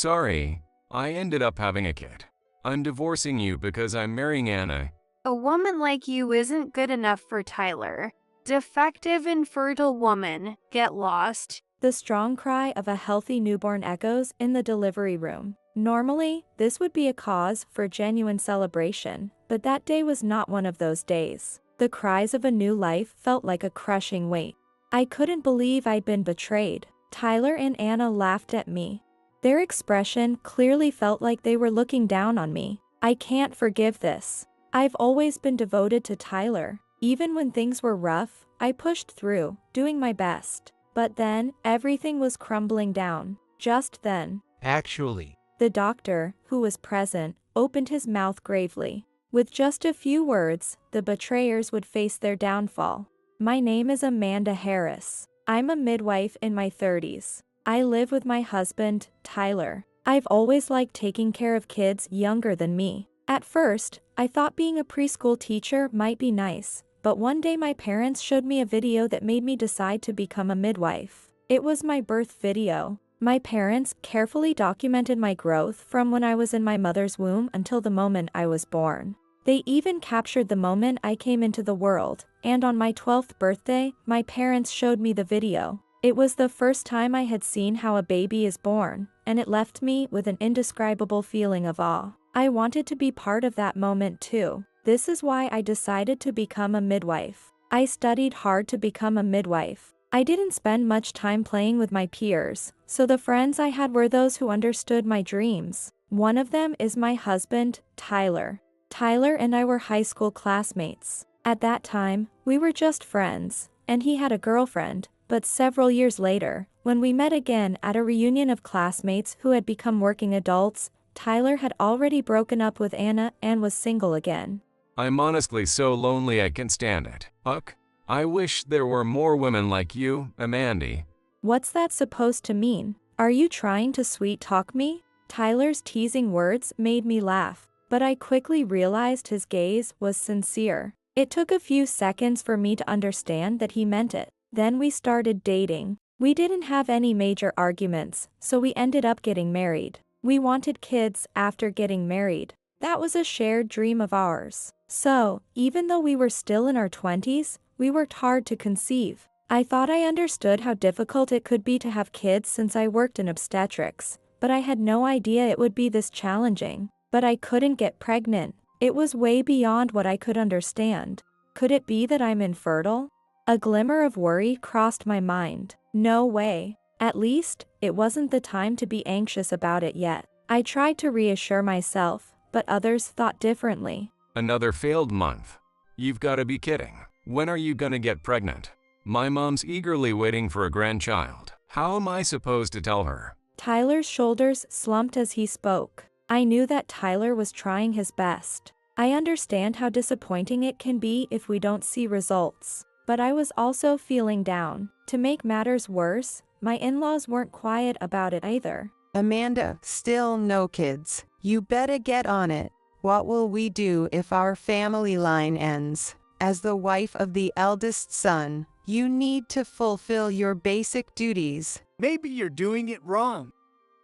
Sorry, I ended up having a kid. I'm divorcing you because I'm marrying Anna. A woman like you isn't good enough for Tyler. Defective infertile woman, get lost. The strong cry of a healthy newborn echoes in the delivery room. Normally, this would be a cause for genuine celebration, but that day was not one of those days. The cries of a new life felt like a crushing weight. I couldn't believe I'd been betrayed. Tyler and Anna laughed at me. Their expression clearly felt like they were looking down on me. I can't forgive this. I've always been devoted to Tyler. Even when things were rough, I pushed through, doing my best. But then, everything was crumbling down. Just then, Actually, the doctor, who was present, opened his mouth gravely. With just a few words, the betrayers would face their downfall. My name is Amanda Harris. I'm a midwife in my 30s. I live with my husband, Tyler. I've always liked taking care of kids younger than me. At first, I thought being a preschool teacher might be nice, but one day my parents showed me a video that made me decide to become a midwife. It was my birth video. My parents carefully documented my growth from when I was in my mother's womb until the moment I was born. They even captured the moment I came into the world, and on my 12th birthday, my parents showed me the video. It was the first time I had seen how a baby is born, and it left me with an indescribable feeling of awe. I wanted to be part of that moment too. This is why I decided to become a midwife. I studied hard to become a midwife. I didn't spend much time playing with my peers, so the friends I had were those who understood my dreams. One of them is my husband, Tyler. Tyler and I were high school classmates. At that time, we were just friends, and he had a girlfriend, but several years later, when we met again at a reunion of classmates who had become working adults, Tyler had already broken up with Anna and was single again. I'm honestly so lonely I can't stand it. Huck, I wish there were more women like you, Amanda. What's that supposed to mean? Are you trying to sweet talk me? Tyler's teasing words made me laugh, but I quickly realized his gaze was sincere. It took a few seconds for me to understand that he meant it. Then we started dating. We didn't have any major arguments, so we ended up getting married. We wanted kids after getting married. That was a shared dream of ours. So, even though we were still in our 20s, we worked hard to conceive. I thought I understood how difficult it could be to have kids since I worked in obstetrics, but I had no idea it would be this challenging. But I couldn't get pregnant. It was way beyond what I could understand. Could it be that I'm infertile? A glimmer of worry crossed my mind. No way. At least, it wasn't the time to be anxious about it yet. I tried to reassure myself, but others thought differently. Another failed month. You've got to be kidding. When are you gonna get pregnant? My mom's eagerly waiting for a grandchild. How am I supposed to tell her? Tyler's shoulders slumped as he spoke. I knew that Tyler was trying his best. I understand how disappointing it can be if we don't see results. But I was also feeling down. To make matters worse, my in-laws weren't quiet about it either. Amanda, still no kids. You better get on it. What will we do if our family line ends? As the wife of the eldest son, you need to fulfill your basic duties. Maybe you're doing it wrong.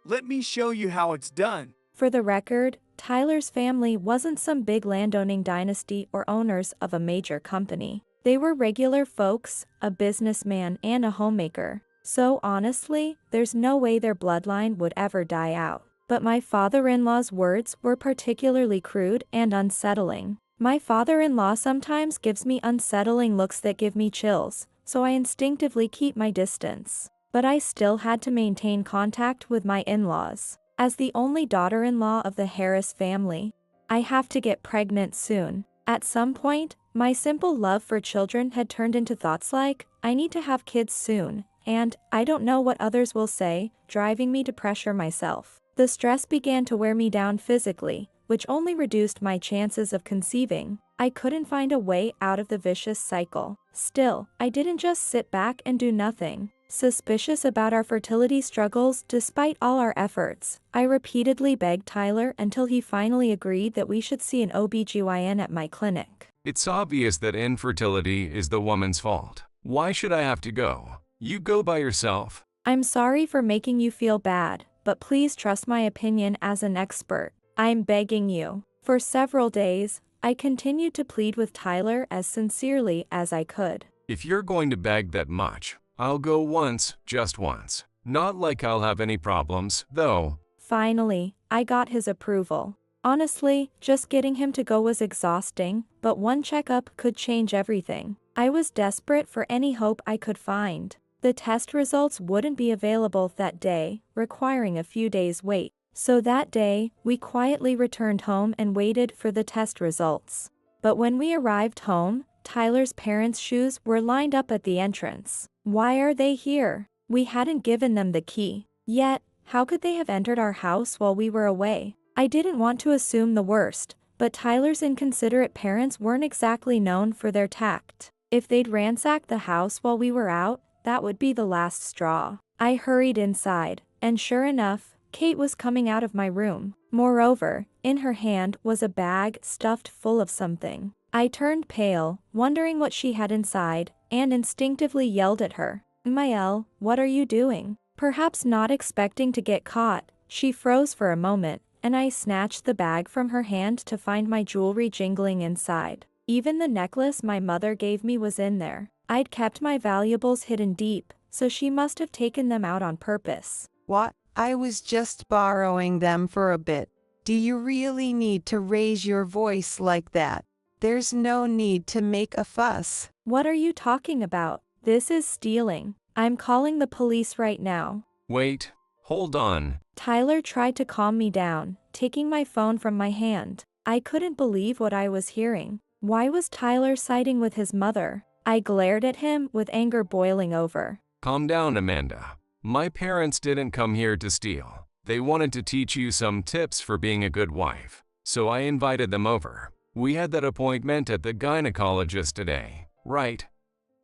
Let me show you how it's done. For the record, Tyler's family wasn't some big landowning dynasty or owners of a major company. They were regular folks, a businessman and a homemaker. So honestly, there's no way their bloodline would ever die out. But my father-in-law's words were particularly crude and unsettling. My father-in-law sometimes gives me unsettling looks that give me chills, so I instinctively keep my distance. But I still had to maintain contact with my in-laws. As the only daughter-in-law of the Harris family, I have to get pregnant soon. At some point, my simple love for children had turned into thoughts like, I need to have kids soon, and I don't know what others will say, driving me to pressure myself. The stress began to wear me down physically, which only reduced my chances of conceiving. I couldn't find a way out of the vicious cycle. Still, I didn't just sit back and do nothing. Suspicious about our fertility struggles despite all our efforts, I repeatedly begged Tyler until he finally agreed that we should see an OBGYN at my clinic. It's obvious that infertility is the woman's fault. Why should I have to go? You go by yourself. I'm sorry for making you feel bad, but please trust my opinion as an expert. I'm begging you. For several days, I continued to plead with Tyler as sincerely as I could. If you're going to beg that much, I'll go once, just once. Not like I'll have any problems, though. Finally, I got his approval. Honestly, just getting him to go was exhausting, but one checkup could change everything. I was desperate for any hope I could find. The test results wouldn't be available that day, requiring a few days' wait. So that day, we quietly returned home and waited for the test results. But when we arrived home, Tyler's parents' shoes were lined up at the entrance. Why are they here? We hadn't given them the key. Yet, how could they have entered our house while we were away? I didn't want to assume the worst, but Tyler's inconsiderate parents weren't exactly known for their tact. If they'd ransacked the house while we were out, that would be the last straw. I hurried inside, and sure enough, Kate was coming out of my room. Moreover, in her hand was a bag stuffed full of something. I turned pale, wondering what she had inside, and instinctively yelled at her. Mael, what are you doing? Perhaps not expecting to get caught, she froze for a moment, and I snatched the bag from her hand to find my jewelry jingling inside. Even the necklace my mother gave me was in there. I'd kept my valuables hidden deep, so she must have taken them out on purpose. What? I was just borrowing them for a bit. Do you really need to raise your voice like that? There's no need to make a fuss. What are you talking about? This is stealing. I'm calling the police right now. Wait, hold on. Tyler tried to calm me down, taking my phone from my hand. I couldn't believe what I was hearing. Why was Tyler siding with his mother? I glared at him with anger boiling over. Calm down, Amanda. My parents didn't come here to steal. They wanted to teach you some tips for being a good wife. So I invited them over. We had that appointment at the gynecologist today, right?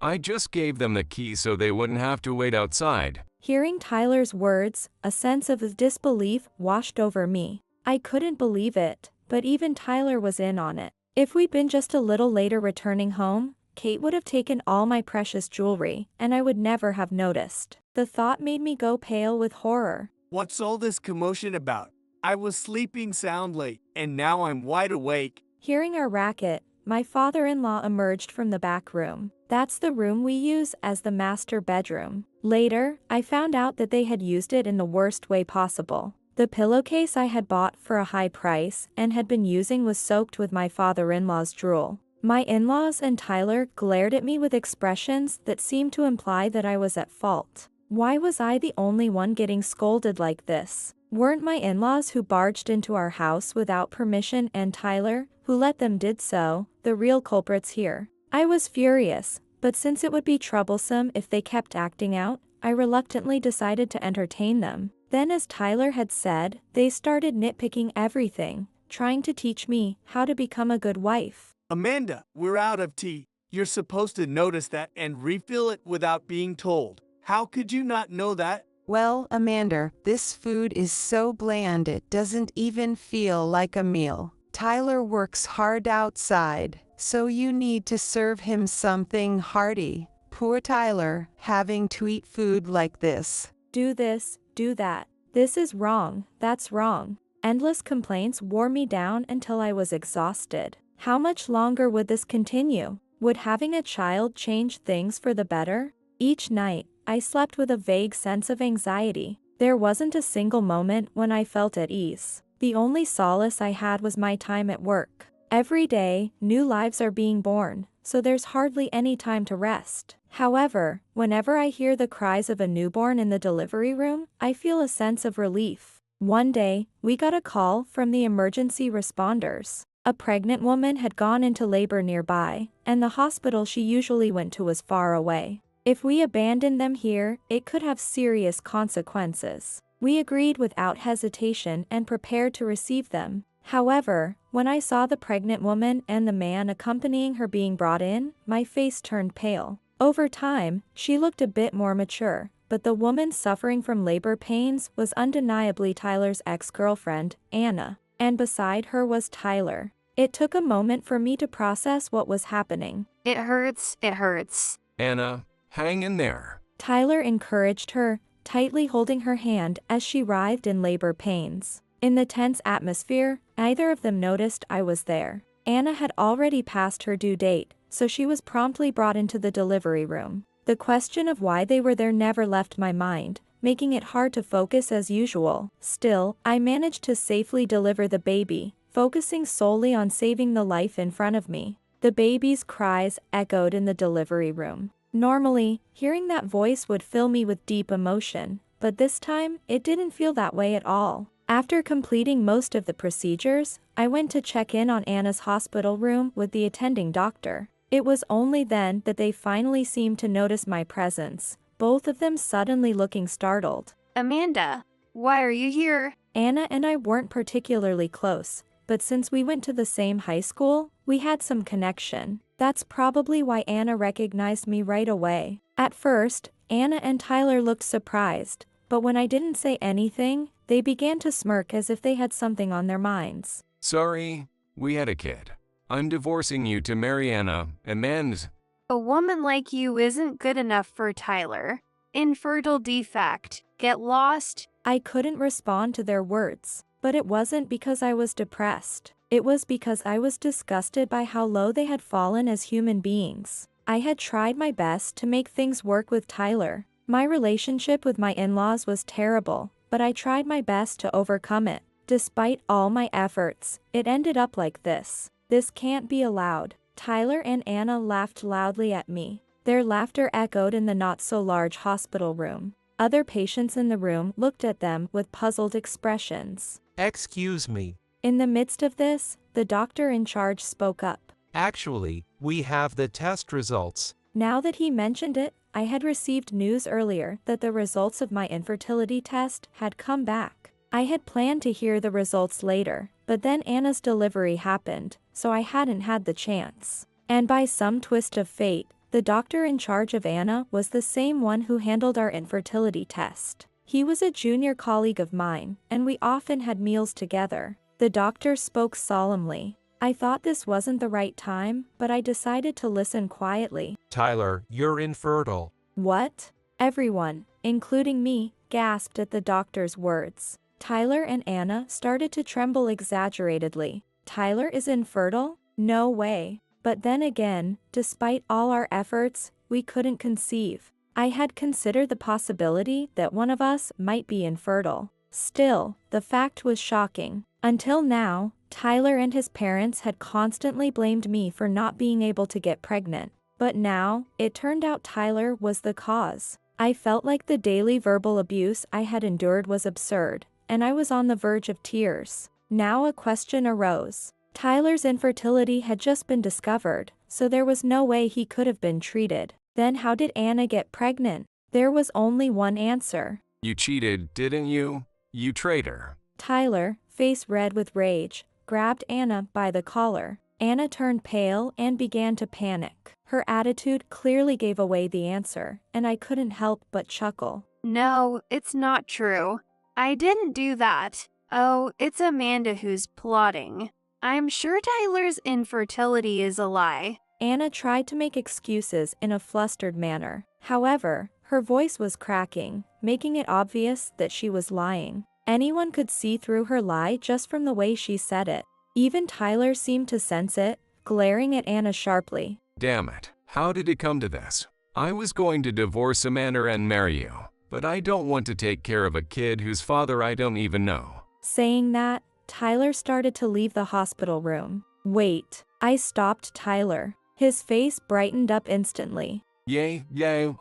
I just gave them the key so they wouldn't have to wait outside. Hearing Tyler's words, a sense of disbelief washed over me. I couldn't believe it, but even Tyler was in on it. If we'd been just a little later returning home, Kate would have taken all my precious jewelry, and I would never have noticed. The thought made me go pale with horror. What's all this commotion about? I was sleeping soundly, and now I'm wide awake. Hearing our racket, my father-in-law emerged from the back room. That's the room we use as the master bedroom. Later, I found out that they had used it in the worst way possible. The pillowcase I had bought for a high price and had been using was soaked with my father-in-law's drool. My in-laws and Tyler glared at me with expressions that seemed to imply that I was at fault. Why was I the only one getting scolded like this? Weren't my in-laws who barged into our house without permission and Tyler, who let them did so, the real culprits here? I was furious, but since it would be troublesome if they kept acting out, I reluctantly decided to entertain them. Then, as Tyler had said, they started nitpicking everything, trying to teach me how to become a good wife. Amanda, we're out of tea. You're supposed to notice that and refill it without being told. How could you not know that? Well, Amanda, this food is so bland it doesn't even feel like a meal. Tyler works hard outside, so you need to serve him something hearty. Poor Tyler, having to eat food like this. Do this, do that. This is wrong, that's wrong. Endless complaints wore me down until I was exhausted. How much longer would this continue? Would having a child change things for the better? Each night, I slept with a vague sense of anxiety. There wasn't a single moment when I felt at ease. The only solace I had was my time at work. Every day, new lives are being born, so there's hardly any time to rest. However, whenever I hear the cries of a newborn in the delivery room, I feel a sense of relief. One day, we got a call from the emergency responders. A pregnant woman had gone into labor nearby, and the hospital she usually went to was far away. If we abandoned them here, it could have serious consequences. We agreed without hesitation and prepared to receive them. However, when I saw the pregnant woman and the man accompanying her being brought in, my face turned pale. Over time, she looked a bit more mature, but the woman suffering from labor pains was undeniably Tyler's ex-girlfriend, Anna, and beside her was Tyler. It took a moment for me to process what was happening. It hurts, it hurts. Anna, hang in there. Tyler encouraged her, tightly holding her hand as she writhed in labor pains. In the tense atmosphere, neither of them noticed I was there. Anna had already passed her due date, so she was promptly brought into the delivery room. The question of why they were there never left my mind, making it hard to focus as usual. Still, I managed to safely deliver the baby, focusing solely on saving the life in front of me. The baby's cries echoed in the delivery room. Normally, hearing that voice would fill me with deep emotion, but this time, it didn't feel that way at all. After completing most of the procedures, I went to check in on Anna's hospital room with the attending doctor. It was only then that they finally seemed to notice my presence, both of them suddenly looking startled. Amanda, why are you here? Anna and I weren't particularly close, but since we went to the same high school, we had some connection. That's probably why Anna recognized me right away. At first, Anna and Tyler looked surprised, but when I didn't say anything, they began to smirk as if they had something on their minds. Sorry, we had a kid. I'm divorcing you to marry Anna, and A woman like you isn't good enough for Tyler. Infertile defect. Get lost. I couldn't respond to their words, but it wasn't because I was depressed. It was because I was disgusted by how low they had fallen as human beings. I had tried my best to make things work with Tyler. My relationship with my in-laws was terrible, but I tried my best to overcome it. Despite all my efforts, it ended up like this. This can't be allowed. Tyler and Anna laughed loudly at me. Their laughter echoed in the not-so-large hospital room. Other patients in the room looked at them with puzzled expressions. Excuse me. In the midst of this, the doctor in charge spoke up. Actually, we have the test results. Now that he mentioned it, I had received news earlier that the results of my infertility test had come back. I had planned to hear the results later, but then Anna's delivery happened, so I hadn't had the chance. And by some twist of fate, the doctor in charge of Anna was the same one who handled our infertility test. He was a junior colleague of mine, and we often had meals together. The doctor spoke solemnly. I thought this wasn't the right time, but I decided to listen quietly. Tyler, you're infertile. What? Everyone, including me, gasped at the doctor's words. Tyler and Anna started to tremble exaggeratedly. Tyler is infertile? No way. But then again, despite all our efforts, we couldn't conceive. I had considered the possibility that one of us might be infertile. Still, the fact was shocking. Until now, Tyler and his parents had constantly blamed me for not being able to get pregnant. But now, it turned out Tyler was the cause. I felt like the daily verbal abuse I had endured was absurd, and I was on the verge of tears. Now a question arose. Tyler's infertility had just been discovered, so there was no way he could have been treated. Then how did Anna get pregnant? There was only one answer. You cheated, didn't you? You traitor. Tyler, face red with rage, grabbed Anna by the collar. Anna turned pale and began to panic. Her attitude clearly gave away the answer, and I couldn't help but chuckle. No, it's not true. I didn't do that. Oh, it's Amanda who's plotting. I'm sure Tyler's infertility is a lie. Anna tried to make excuses in a flustered manner. However, her voice was cracking, making it obvious that she was lying. Anyone could see through her lie just from the way she said it. Even Tyler seemed to sense it, glaring at Anna sharply. Damn it. How did it come to this? I was going to divorce Amanda and marry you, but I don't want to take care of a kid whose father I don't even know. Saying that, Tyler started to leave the hospital room. Wait, I stopped Tyler. His face brightened up instantly. Yay,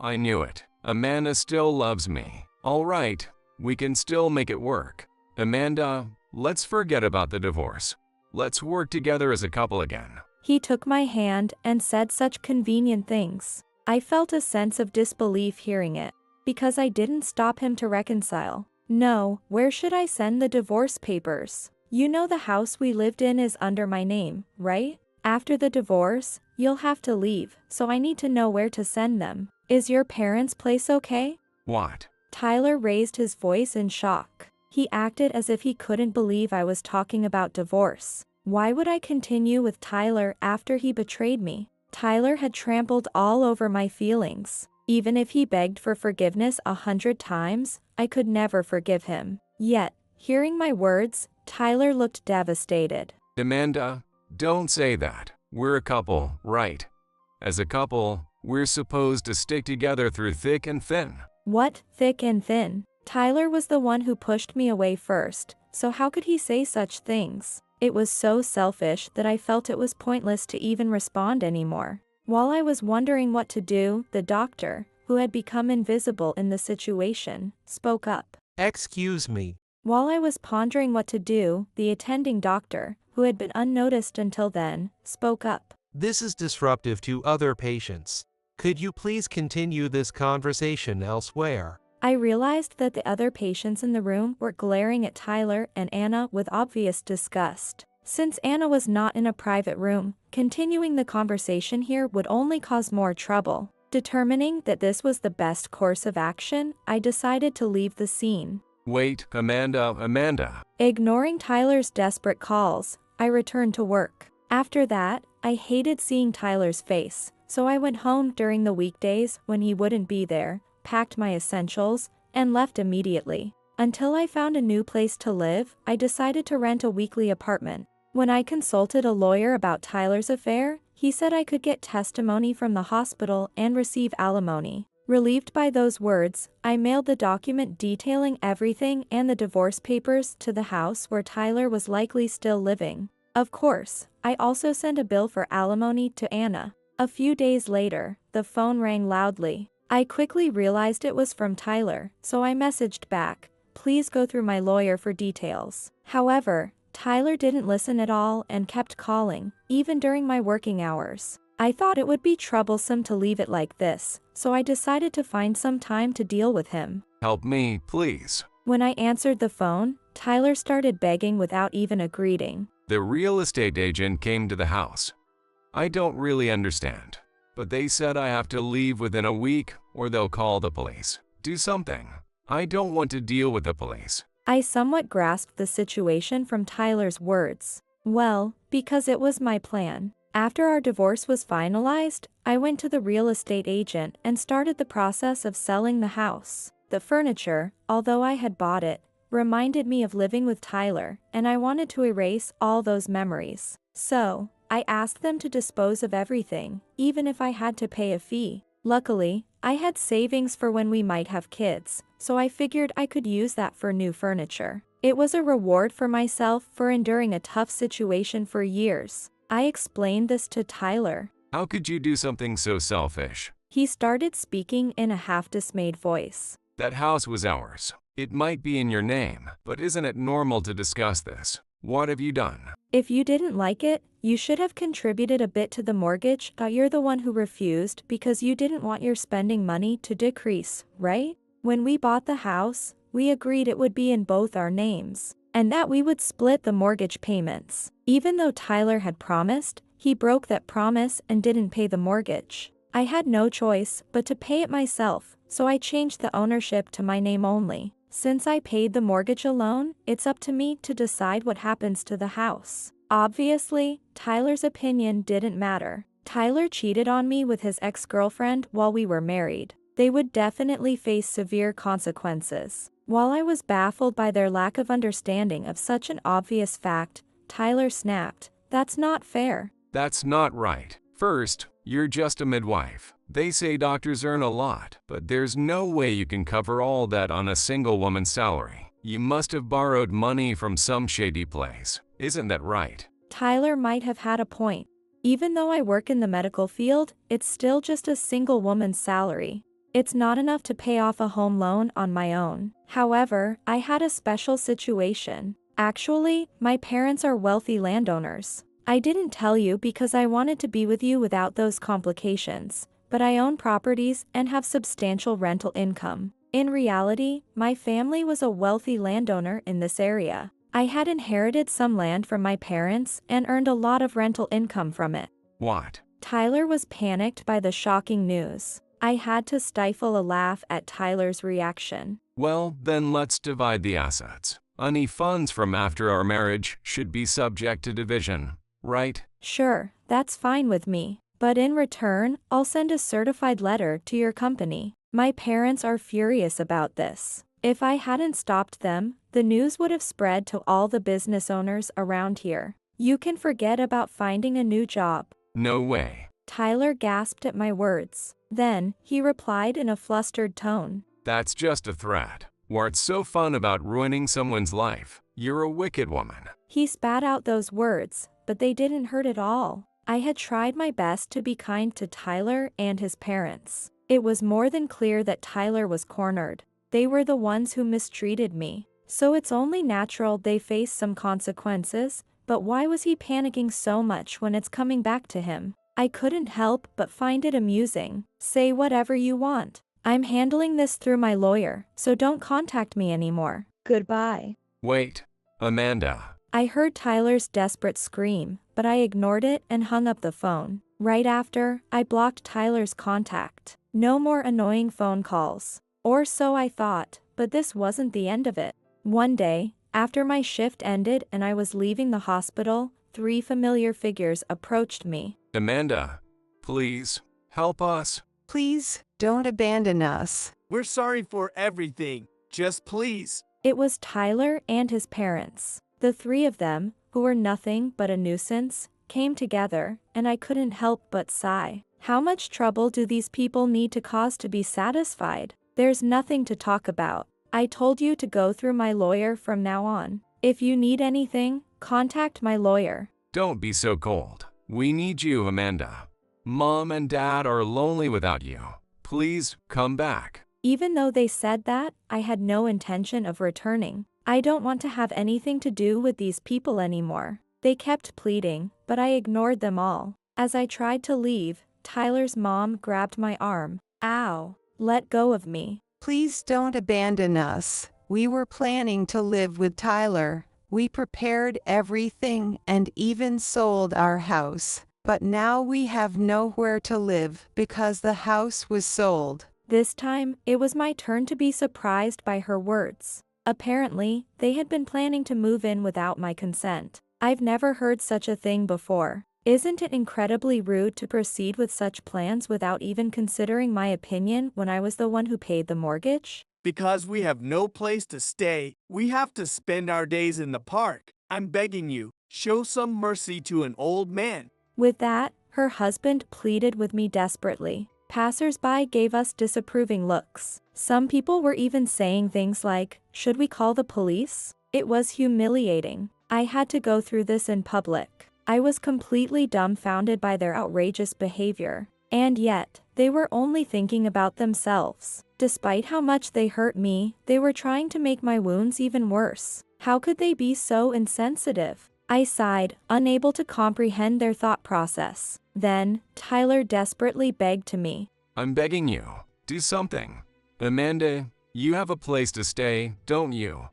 I knew it. Amanda still loves me. All right, we can still make it work. Amanda, let's forget about the divorce. Let's work together as a couple again. He took my hand and said such convenient things. I felt a sense of disbelief hearing it, because I didn't stop him to reconcile. No, where should I send the divorce papers? You know the house we lived in is under my name, right? After the divorce, you'll have to leave, so I need to know where to send them. Is your parents' place okay? What? Tyler raised his voice in shock. He acted as if he couldn't believe I was talking about divorce. Why would I continue with Tyler after he betrayed me? Tyler had trampled all over my feelings. Even if he begged for forgiveness 100 times, I could never forgive him. Yet, hearing my words, Tyler looked devastated. Amanda, don't say that. We're a couple, right? As a couple, we're supposed to stick together through thick and thin. What, thick and thin? Tyler was the one who pushed me away first, so how could he say such things? It was so selfish that I felt it was pointless to even respond anymore. While I was wondering what to do, the doctor, who had become invisible in the situation, spoke up. Excuse me. While I was pondering what to do, the attending doctor, who had been unnoticed until then, spoke up. This is disruptive to other patients. Could you please continue this conversation elsewhere? I realized that the other patients in the room were glaring at Tyler and Anna with obvious disgust. Since Anna was not in a private room, continuing the conversation here would only cause more trouble. Determining that this was the best course of action, I decided to leave the scene. Wait, Amanda. Ignoring Tyler's desperate calls, I returned to work. After that, I hated seeing Tyler's face, so I went home during the weekdays when he wouldn't be there, packed my essentials, and left immediately. Until I found a new place to live, I decided to rent a weekly apartment. When I consulted a lawyer about Tyler's affair, he said I could get testimony from the hospital and receive alimony. Relieved by those words, I mailed the document detailing everything and the divorce papers to the house where Tyler was likely still living. Of course, I also sent a bill for alimony to Anna. A few days later, the phone rang loudly. I quickly realized it was from Tyler, so I messaged back, "Please go through my lawyer for details." However, Tyler didn't listen at all and kept calling, even during my working hours. I thought it would be troublesome to leave it like this, so I decided to find some time to deal with him. Help me, please. When I answered the phone, Tyler started begging without even a greeting. The real estate agent came to the house. I don't really understand, but they said I have to leave within a week or they'll call the police. Do something. I don't want to deal with the police. I somewhat grasped the situation from Tyler's words. Well, because it was my plan. After our divorce was finalized, I went to the real estate agent and started the process of selling the house. The furniture, although I had bought it, reminded me of living with Tyler, and I wanted to erase all those memories. So, I asked them to dispose of everything, even if I had to pay a fee. Luckily, I had savings for when we might have kids, so I figured I could use that for new furniture. It was a reward for myself for enduring a tough situation for years. I explained this to Tyler. How could you do something so selfish? He started speaking in a half-dismayed voice. That house was ours. It might be in your name, but isn't it normal to discuss this? What have you done? If you didn't like it, you should have contributed a bit to the mortgage. You're the one who refused because you didn't want your spending money to decrease, right? When we bought the house, we agreed it would be in both our names, and that we would split the mortgage payments. Even though Tyler had promised, he broke that promise and didn't pay the mortgage. I had no choice but to pay it myself, so I changed the ownership to my name only. Since I paid the mortgage alone, it's up to me to decide what happens to the house. Obviously, Tyler's opinion didn't matter. Tyler cheated on me with his ex-girlfriend while we were married. They would definitely face severe consequences. While I was baffled by their lack of understanding of such an obvious fact, Tyler snapped, "That's not fair." That's not right. First, you're just a midwife. They say doctors earn a lot, but there's no way you can cover all that on a single woman's salary. You must have borrowed money from some shady place. Isn't that right? Tyler might have had a point. Even though I work in the medical field, it's still just a single woman's salary. It's not enough to pay off a home loan on my own. However, I had a special situation. Actually, my parents are wealthy landowners. I didn't tell you because I wanted to be with you without those complications, but I own properties and have substantial rental income. In reality, my family was a wealthy landowner in this area. I had inherited some land from my parents and earned a lot of rental income from it. What? Tyler was panicked by the shocking news. I had to stifle a laugh at Tyler's reaction. Well, then let's divide the assets. Any funds from after our marriage should be subject to division, right? Sure, that's fine with me. But in return, I'll send a certified letter to your company. My parents are furious about this. If I hadn't stopped them, the news would have spread to all the business owners around here. You can forget about finding a new job. No way. Tyler gasped at my words. Then, he replied in a flustered tone. That's just a threat. What's so fun about ruining someone's life? You're a wicked woman. He spat out those words, but they didn't hurt at all. I had tried my best to be kind to Tyler and his parents. It was more than clear that Tyler was cornered. They were the ones who mistreated me. So it's only natural they face some consequences, but why was he panicking so much when it's coming back to him? I couldn't help but find it amusing. Say whatever you want. I'm handling this through my lawyer, so don't contact me anymore. Goodbye. Wait, Amanda. I heard Tyler's desperate scream, but I ignored it and hung up the phone. Right after, I blocked Tyler's contact. No more annoying phone calls. Or so I thought, but this wasn't the end of it. One day, after my shift ended and I was leaving the hospital, 3 familiar figures approached me. Amanda, please, help us. Please, don't abandon us. We're sorry for everything. Just please. It was Tyler and his parents. The 3 of them, who were nothing but a nuisance, came together, and I couldn't help but sigh. How much trouble do these people need to cause to be satisfied? There's nothing to talk about. I told you to go through my lawyer from now on. If you need anything, contact my lawyer. Don't be so cold. We need you, Amanda. Mom and Dad are lonely without you. Please, come back. Even though they said that, I had no intention of returning. I don't want to have anything to do with these people anymore. They kept pleading, but I ignored them all. As I tried to leave, Tyler's mom grabbed my arm. Ow. Let go of me. Please don't abandon us. We were planning to live with Tyler. We prepared everything and even sold our house. But now we have nowhere to live because the house was sold. This time, it was my turn to be surprised by her words. Apparently, they had been planning to move in without my consent. I've never heard such a thing before. Isn't it incredibly rude to proceed with such plans without even considering my opinion when I was the one who paid the mortgage? Because we have no place to stay, we have to spend our days in the park. I'm begging you, show some mercy to an old man. With that, her husband pleaded with me desperately. Passers-by gave us disapproving looks. Some people were even saying things like, "Should we call the police?" It was humiliating. I had to go through this in public. I was completely dumbfounded by their outrageous behavior. And yet, they were only thinking about themselves. Despite how much they hurt me, they were trying to make my wounds even worse. How could they be so insensitive? I sighed, unable to comprehend their thought process. Then, Tyler desperately begged to me. I'm begging you, do something. Amanda, you have a place to stay, don't you?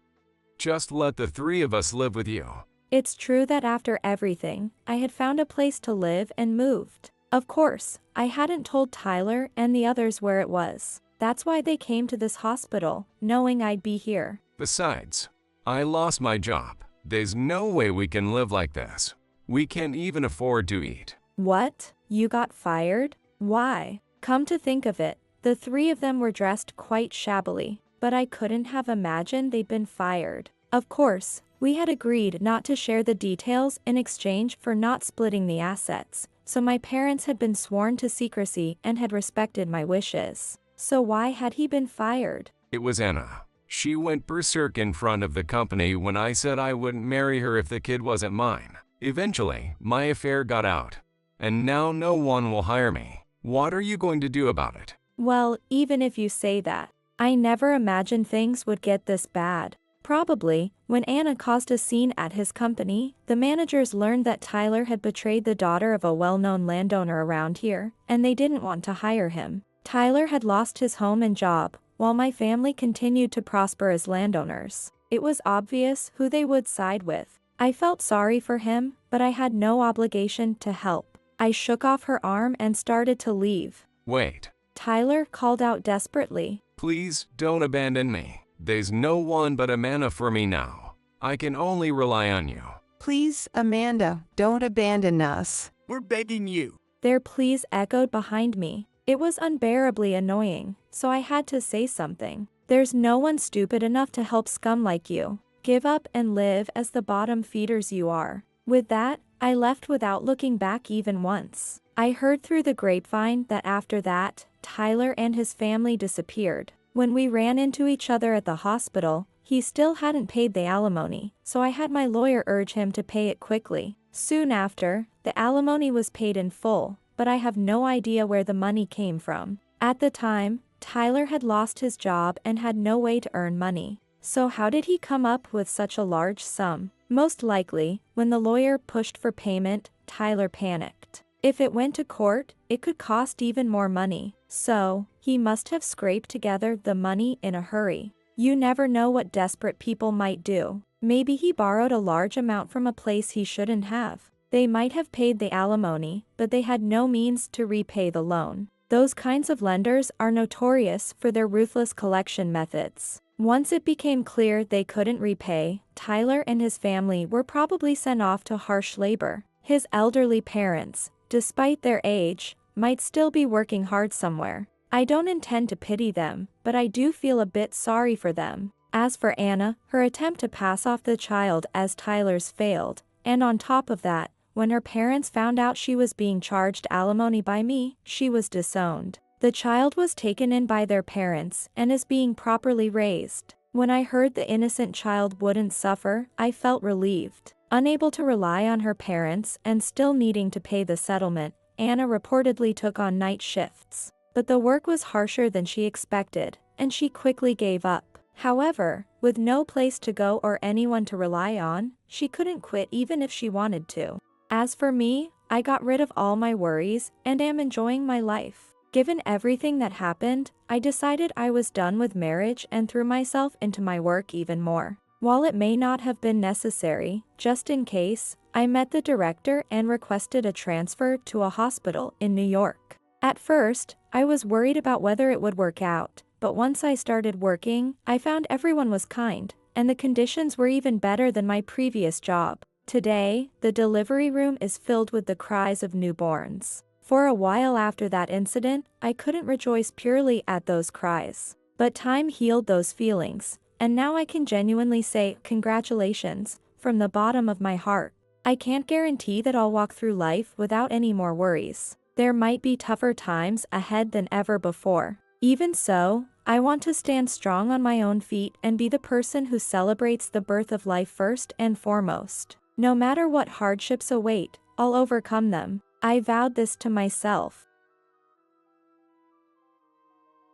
Just let the 3 of us live with you. It's true that after everything, I had found a place to live and moved. Of course, I hadn't told Tyler and the others where it was. That's why they came to this hospital, knowing I'd be here. Besides, I lost my job. There's no way we can live like this. We can't even afford to eat. What? You got fired? Why? Come to think of it, the 3 of them were dressed quite shabbily, but I couldn't have imagined they'd been fired. Of course, we had agreed not to share the details in exchange for not splitting the assets, so my parents had been sworn to secrecy and had respected my wishes. So why had he been fired? It was Anna. She went berserk in front of the company when I said I wouldn't marry her if the kid wasn't mine. Eventually, my affair got out, and now no one will hire me. What are you going to do about it? Well, even if you say that, I never imagined things would get this bad. Probably, when Anna caused a scene at his company, the managers learned that Tyler had betrayed the daughter of a well-known landowner around here, and they didn't want to hire him. Tyler had lost his home and job, while my family continued to prosper as landowners. It was obvious who they would side with. I felt sorry for him, but I had no obligation to help. I shook off her arm and started to leave. Wait. Tyler called out desperately. Please, don't abandon me. There's no one but Amanda for me now. I can only rely on you. Please, Amanda, don't abandon us. We're begging you. Their pleas echoed behind me. It was unbearably annoying, so I had to say something. There's no one stupid enough to help scum like you. Give up and live as the bottom feeders you are. With that, I left without looking back even once. I heard through the grapevine that after that, Tyler and his family disappeared. When we ran into each other at the hospital, he still hadn't paid the alimony, so I had my lawyer urge him to pay it quickly. Soon after, the alimony was paid in full, but I have no idea where the money came from. At the time, Tyler had lost his job and had no way to earn money. So how did he come up with such a large sum? Most likely, when the lawyer pushed for payment, Tyler panicked. If it went to court, it could cost even more money. So, he must have scraped together the money in a hurry. You never know what desperate people might do. Maybe he borrowed a large amount from a place he shouldn't have. They might have paid the alimony, but they had no means to repay the loan. Those kinds of lenders are notorious for their ruthless collection methods. Once it became clear they couldn't repay, Tyler and his family were probably sent off to harsh labor. His elderly parents, despite their age, might still be working hard somewhere. I don't intend to pity them, but I do feel a bit sorry for them. As for Anna, her attempt to pass off the child as Tyler's failed, and on top of that, when her parents found out she was being charged alimony by me, she was disowned. The child was taken in by their parents and is being properly raised. When I heard the innocent child wouldn't suffer, I felt relieved. Unable to rely on her parents and still needing to pay the settlement, Anna reportedly took on night shifts. But the work was harsher than she expected, and she quickly gave up. However, with no place to go or anyone to rely on, she couldn't quit even if she wanted to. As for me, I got rid of all my worries and am enjoying my life. Given everything that happened, I decided I was done with marriage and threw myself into my work even more. While it may not have been necessary, just in case, I met the director and requested a transfer to a hospital in New York. At first, I was worried about whether it would work out, but once I started working, I found everyone was kind, and the conditions were even better than my previous job. Today, the delivery room is filled with the cries of newborns. For a while after that incident, I couldn't rejoice purely at those cries. But time healed those feelings, and now I can genuinely say, congratulations, from the bottom of my heart. I can't guarantee that I'll walk through life without any more worries. There might be tougher times ahead than ever before. Even so, I want to stand strong on my own feet and be the person who celebrates the birth of life first and foremost. No matter what hardships await, I'll overcome them. I vowed this to myself.